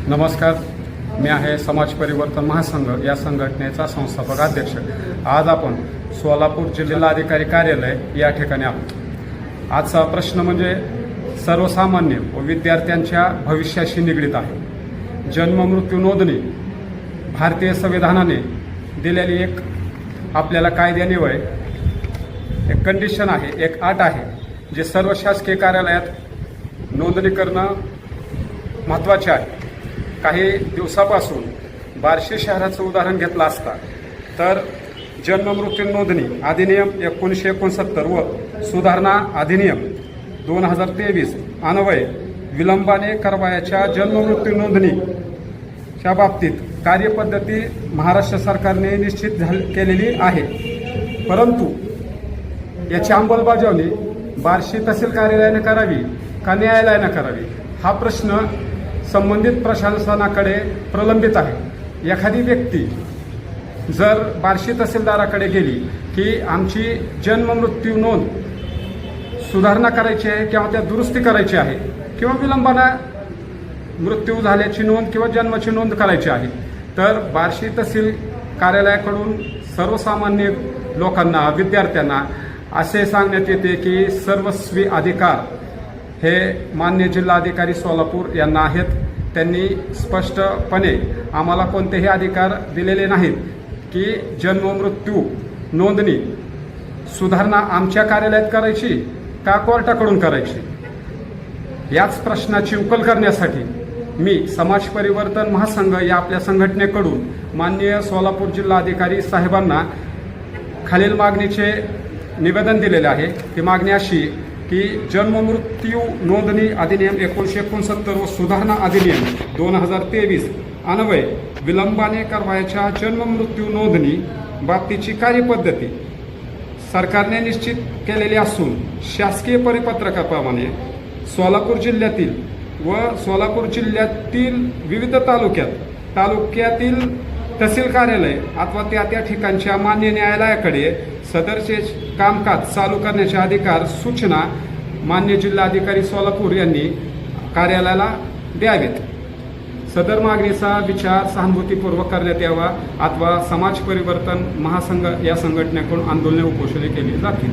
नमस्कार, मी आहे समाज परिवर्तन महासंघ या संघटनेचा संस्थापक अध्यक्ष। आज आपण सोलापूर जिल्हाधिकारी कार्यालय या ठिकाणी आहोत। आजचा प्रश्न म्हणजे सर्वसामान्य व विद्यार्थ्यांच्या भविष्याशी निगडीत आहे। जन्म मृत्यू नोंदणी भारतीय संविधानाने दिलेली एक आपल्याला कायद्यान्वये एक कंडिशन आहे, एक अट आहे, जे सर्व शासकीय कार्यालयात नोंदणी करणं महत्त्वाचे आहे। काही दिवसापासून बार्शी शहराचं उदाहरण घेतलं असता तर जन्म मृत्यू नोंदणी अधिनियम 1969 व सुधारणा अधिनियम 2023 अन्वये विलंबाने करावयाच्या जन्म मृत्यू नोंदणीच्या बाबतीत कार्यपद्धती महाराष्ट्र सरकारने निश्चित केलेली आहे, परंतु याची अंमलबजावणी बार्शी तहसील कार्यालयाने करावी का न्यायालयाने करावी हा प्रश्न संबंधित प्रशासनाकडे प्रलंबित आहे। एखादी व्यक्ती जर बार्शी तहसीलदाराकडे गेली की आमची जन्म मृत्यू नोंद सुधारणा करायची आहे किंवा त्या दुरुस्ती करायची आहे किंवा विलंबाने मृत्यू झाल्याची नोंद किंवा जन्माची नोंद करायची आहे, तर बार्शी तहसील कार्यालयाकडून सर्वसामान्य लोकांना, विद्यार्थ्यांना असे सांगण्यात येते की सर्वस्वी अधिकार हे मान्य जिल्हाधिकारी सोलापूर यांना आहेत। त्यांनी स्पष्टपणे आम्हाला कोणतेही अधिकार दिलेले नाहीत की जन्म मृत्यू नोंदणी सुधारणा आमच्या कार्यालयात करायची का कोर्टाकडून करायची। याच प्रश्नाची उकल करण्यासाठी मी समाज परिवर्तन महासंघ या आपल्या संघटनेकडून माननीय सोलापूर जिल्हाधिकारी साहेबांना खालील मागणीचे निवेदन दिलेले आहे। ती मागणी अशी की जन्म मृत्यू नोंदणी अधिनियम 1969 व सुधारणा अधिनियम 2023 अन्वये विलंबाने करावयाच्या जन्म मृत्यू नोंदणी बाबतीची कार्यपद्धती सरकारने निश्चित केलेली असून शासकीय परिपत्रकाप्रमाणे सोलापूर जिल्ह्यातील व सोलापूर जिल्ह्यातील विविध तालुक्यातील तहसील कार्यालय अथवा त्या ठिकाणच्या मान्य न्यायालयाकडे सदरचे कामकाज चालू करण्याचे अधिकार सूचना मान्य जिल्हाधिकारी सोलापूर यांनी कार्यालयाला द्यावेत। सदर मागणीचा विचार सहानुभूतीपूर्वक करण्यात यावा अथवा समाज परिवर्तन महासंघ या संघटनेकडून आंदोलने उपोषणे केली जातील।